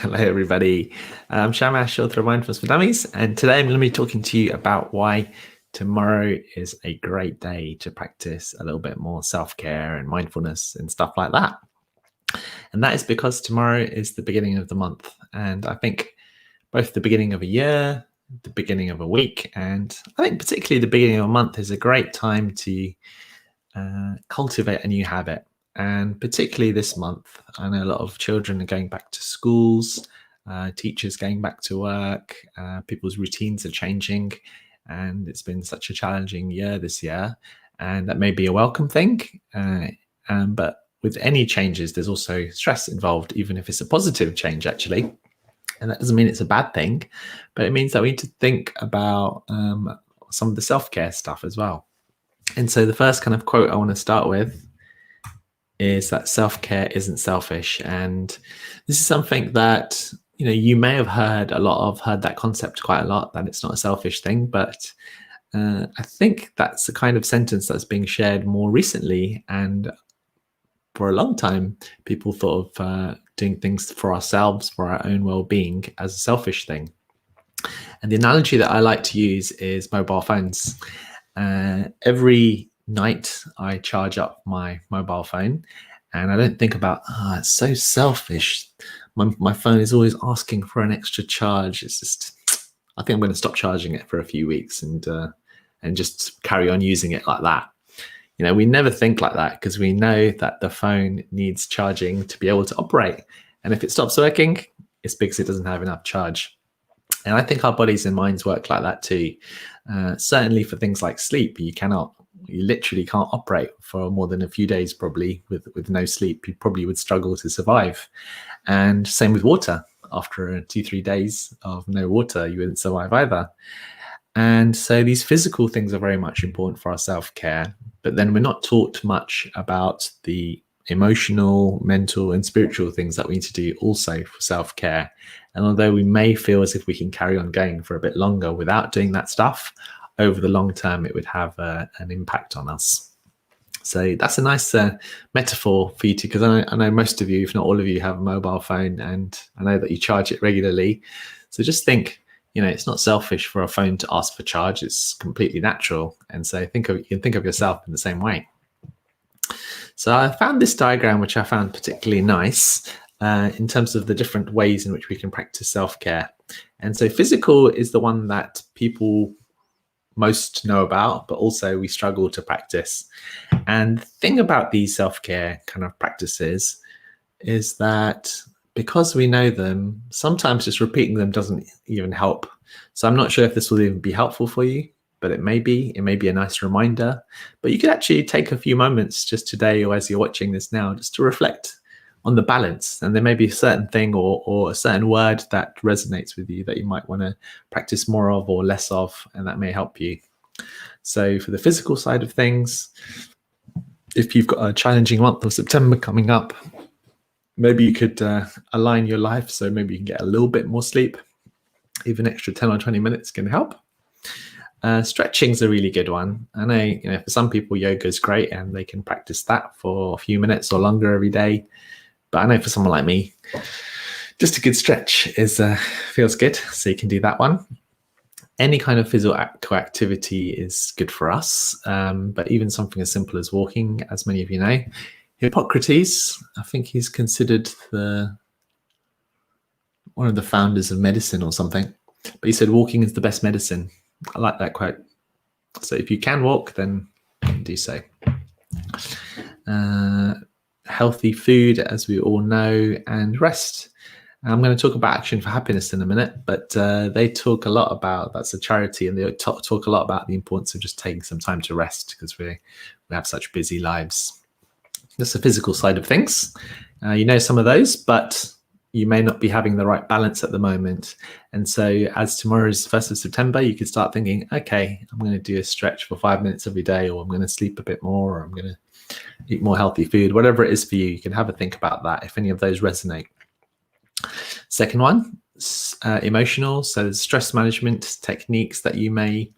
Hello, everybody. I'm Shamash, author of Mindfulness for Dummies, and today I'm going to be talking to you about why tomorrow is a great day to practice a little bit more self-care and mindfulness and stuff like that. And that is because tomorrow is the beginning of the month, and I think both the beginning of a year, the beginning of a week, and I think particularly the beginning of a month is a great time to cultivate a new habit. And particularly this month, I know a lot of children are going back to schools, teachers going back to work, people's routines are changing, and it's been such a challenging year this year. And that may be a welcome thing, but with any changes, there's also stress involved, even if it's a positive change, actually. And that doesn't mean it's a bad thing, but it means that we need to think about some of the self-care stuff as well. And so the first kind of quote I want to start with is that self-care isn't selfish. And this is something that, you may have heard that concept quite a lot, that it's not a selfish thing. But I think that's the kind of sentence that's being shared more recently. And for a long time, people thought of doing things for ourselves, for our own well-being, as a selfish thing. And the analogy that I like to use is mobile phones. Every night I charge up my mobile phone, and I don't think about, it's so selfish. My phone is always asking for an extra charge. It's just, I think I'm going to stop charging it for a few weeks and just carry on using it like that. We never think like that because we know that the phone needs charging to be able to operate. And if it stops working, it's because it doesn't have enough charge. And I think our bodies and minds work like that too. Certainly for things like sleep, you literally can't operate for more than a few days probably with no sleep. You probably would struggle to survive. And same with water. After 2-3 days of no water, you wouldn't survive either. And so these physical things are very much important for our self-care, but then we're not taught much about the emotional, mental, and spiritual things that we need to do also for self-care. And although we may feel as if we can carry on going for a bit longer without doing that stuff, over the long term, it would have an impact on us. So that's a nice metaphor for you because I know most of you, if not all of you, have a mobile phone, and I know that you charge it regularly. So just think, it's not selfish for a phone to ask for charge. It's completely natural. And so you can think of yourself in the same way. So I found this diagram, which I found particularly nice in terms of the different ways in which we can practice self-care. And so physical is the one that people most know about, but also we struggle to practice. And the thing about these self-care kind of practices is that because we know them, sometimes just repeating them doesn't even help. So I'm not sure if this will even be helpful for you, but it may be a nice reminder. But you could actually take a few moments just today, or as you're watching this now, just to reflect on the balance. And there may be a certain thing or a certain word that resonates with you that you might want to practice more of or less of, and that may help you. So for the physical side of things, if you've got a challenging month of September coming up, maybe you could align your life so maybe you can get a little bit more sleep. Even extra 10 or 20 minutes can help. Stretching's a really good one. I know, for some people, yoga is great and they can practice that for a few minutes or longer every day. But I know for someone like me, just a good stretch feels good. So you can do that one. Any kind of physical activity is good for us. But even something as simple as walking, as many of you know, Hippocrates, I think he's considered one of the founders of medicine or something. But he said walking is the best medicine. I like that quote. So if you can walk, then do so. Healthy food, as we all know, and rest. I'm going to talk about Action for Happiness in a minute, but they talk a lot about, that's a charity, and they talk a lot about the importance of just taking some time to rest because we have such busy lives. That's the physical side of things. Some of those, but you may not be having the right balance at the moment. And so as tomorrow's 1st of September, you could start thinking, okay, I'm going to do a stretch for 5 minutes every day, or I'm going to sleep a bit more, or I'm going to eat more healthy food, whatever it is for you. You can have a think about that if any of those resonate. Second one, emotional. So stress management techniques that you may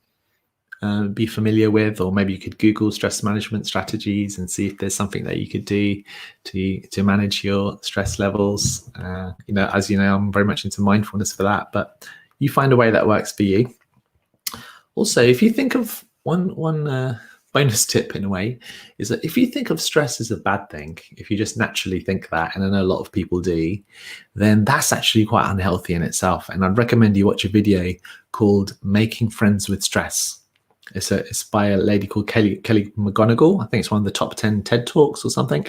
be familiar with, or maybe you could Google stress management strategies and see if there's something that you could do to manage your stress levels. As you know, I'm very much into mindfulness for that, but you find a way that works for you. Also, if you think of one bonus tip in a way, is that if you think of stress as a bad thing, if you just naturally think that, and I know a lot of people do, then that's actually quite unhealthy in itself. And I'd recommend you watch a video called Making Friends with Stress. It's by a lady called Kelly McGonigal. I think it's one of the top 10 TED Talks or something.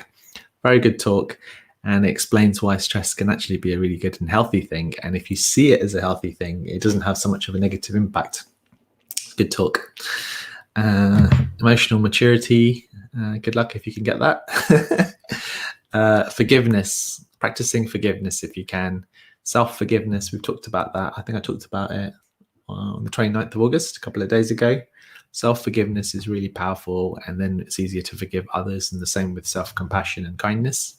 Very good talk. And it explains why stress can actually be a really good and healthy thing. And if you see it as a healthy thing, it doesn't have so much of a negative impact. Good talk. Emotional maturity. Good luck if you can get that. Forgiveness. Practicing forgiveness if you can. Self-forgiveness. We've talked about that. I think I talked about it on the 29th of August, a couple of days ago. Self-forgiveness is really powerful, and then it's easier to forgive others, and the same with self-compassion and kindness.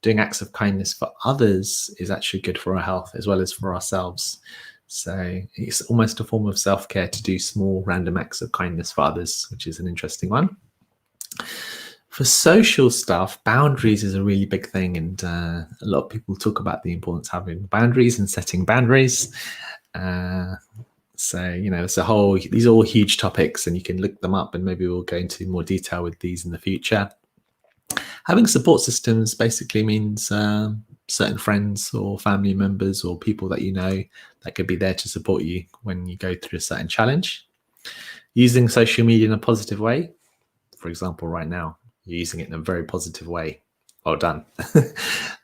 Doing acts of kindness for others is actually good for our health as well as for ourselves. So it's almost a form of self-care to do small random acts of kindness for others, which is an interesting one. For social stuff, boundaries is a really big thing, and a lot of people talk about the importance of having boundaries and setting boundaries. So, it's these are all huge topics, and you can look them up, and maybe we'll go into more detail with these in the future. Having support systems basically means certain friends or family members or people that you know that could be there to support you when you go through a certain challenge. Using social media in a positive way. For example, right now, you're using it in a very positive way. Well done.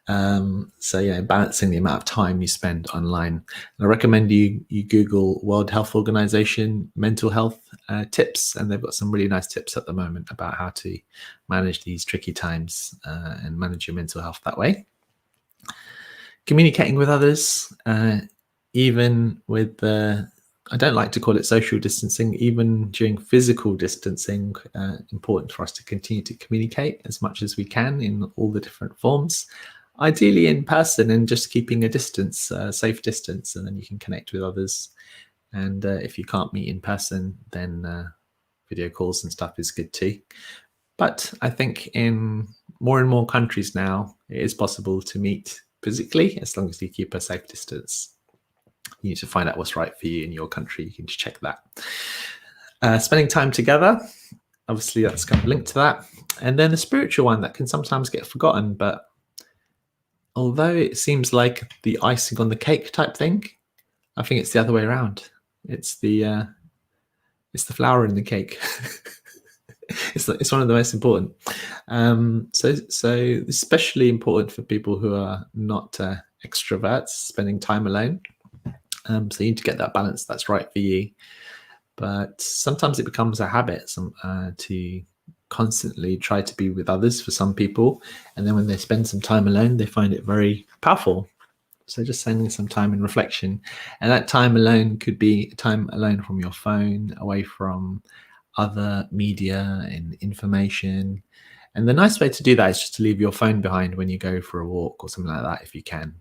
Balancing the amount of time you spend online. I recommend you Google World Health Organization mental health tips, and they've got some really nice tips at the moment about how to manage these tricky times and manage your mental health that way. Communicating with others, even with I don't like to call it social distancing, even during physical distancing, important for us to continue to communicate as much as we can in all the different forms, ideally in person, and just keeping a distance, safe distance, and then you can connect with others. And if you can't meet in person, then video calls and stuff is good too. But I think in more and more countries now, it is possible to meet physically as long as you keep a safe distance. You need to find out what's right for you in your country. You can just check that. Spending time together, obviously that's kind of linked to that. And then the spiritual one that can sometimes get forgotten, but although it seems like the icing on the cake type thing, I think it's the other way around. It's the flower in the cake. It's one of the most important. So especially important for people who are not extroverts, spending time alone. So you need to get that balance that's right for you. But sometimes it becomes a habit to constantly try to be with others for some people. And then when they spend some time alone, they find it very powerful. So just spending some time in reflection. And that time alone could be time alone from your phone, away from other media and information. And the nice way to do that is just to leave your phone behind when you go for a walk or something like that, if you can.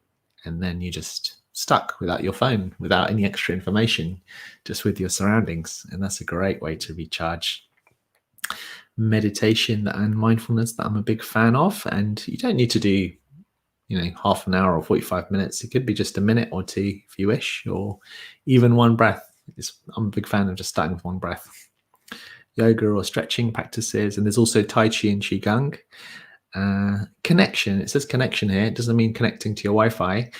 And then you're just stuck without your phone, without any extra information, just with your surroundings. And that's a great way to recharge. Meditation and mindfulness that I'm a big fan of. And you don't need to do, half an hour or 45 minutes. It could be just a minute or two if you wish, or even one breath. I'm a big fan of just starting with one breath. Yoga or stretching practices, and there's also Tai Chi and Qigong. Connection, it says connection here. It doesn't mean connecting to your Wi-Fi.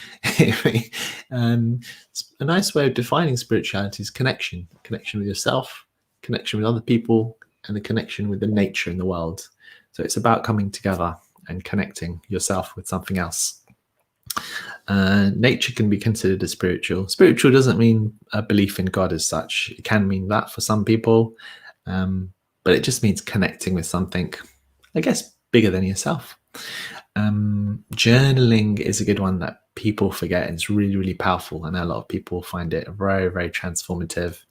A nice way of defining spirituality is connection with yourself, connection with other people, and the connection with the nature in the world. So it's about coming together and connecting yourself with something else. Nature can be considered as spiritual. Spiritual doesn't mean a belief in God as such. It can mean that for some people. But it just means connecting with something, I guess, bigger than yourself. Journaling is a good one that people forget. It's really, really powerful. I know a lot of people find it very, very transformative.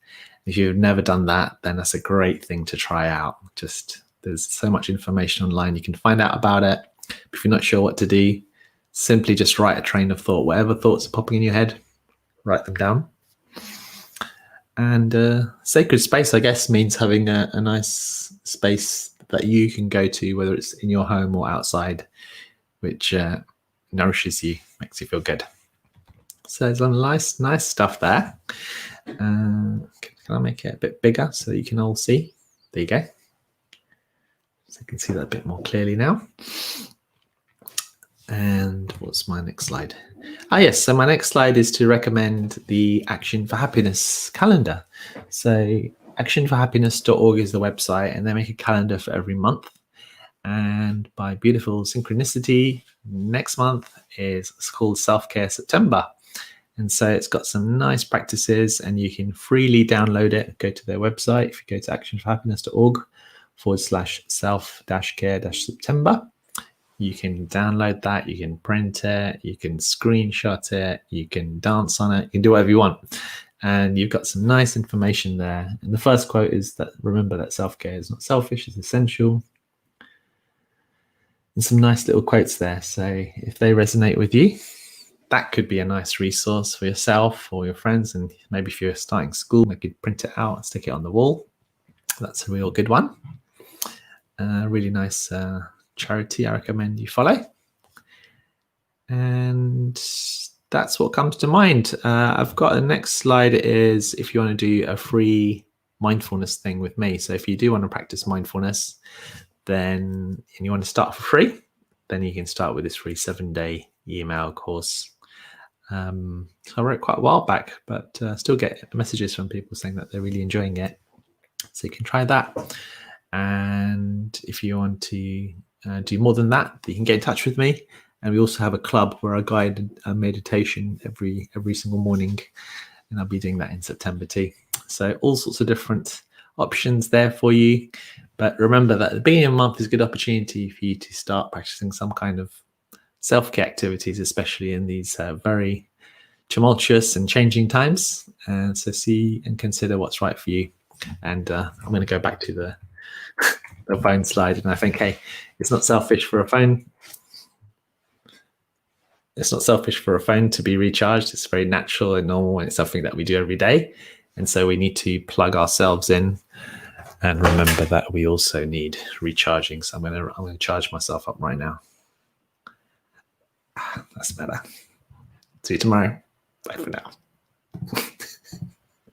If you've never done that, then that's a great thing to try out. There's so much information online. You can find out about it. If you're not sure what to do, simply just write a train of thought. Whatever thoughts are popping in your head, write them down. And sacred space, I guess, means having a nice space that you can go to, whether it's in your home or outside, which nourishes you, makes you feel good. So there's some nice stuff there. Can I make it a bit bigger so that you can all see? There you go. So you can see that a bit more clearly now. And what's my next slide? Yes, so my next slide is to recommend the Action for Happiness calendar. So actionforhappiness.org is the website, and they make a calendar for every month. And by beautiful synchronicity, next month is called Self-Care September. And so it's got some nice practices, and you can freely download it. Go to their website. If you go to actionforhappiness.org/self-care-September, you can download that, you can print it, you can screenshot it, you can dance on it, you can do whatever you want. And you've got some nice information there. And the first quote is that remember that self-care is not selfish, it's essential. And some nice little quotes there. So if they resonate with you, that could be a nice resource for yourself or your friends. And maybe if you're starting school, they could print it out and stick it on the wall. That's a real good one. Really nice charity I recommend you follow. And that's what comes to mind. I've got the next slide is if you want to do a free mindfulness thing with me. So if you do want to practice mindfulness, then and you want to start for free, then you can start with this free 7-day email course. So I wrote quite a while back, but still get messages from people saying that they're really enjoying it. So you can try that. And if you want to do more than that, you can get in touch with me. And we also have a club where I guide a meditation every single morning, and I'll be doing that in September too. So all sorts of different options there for you. But remember that the beginning of the month is a good opportunity for you to start practicing some kind of self-care activities, especially in these very tumultuous and changing times. And so see and consider what's right for you. And I'm going to go back to the phone slide, and I think, hey, it's not selfish for a phone. It's not selfish for a phone to be recharged. It's very natural and normal, and it's something that we do every day. And so we need to plug ourselves in and remember that we also need recharging. So I'm going to charge myself up right now. That's better. See you tomorrow. Bye for now.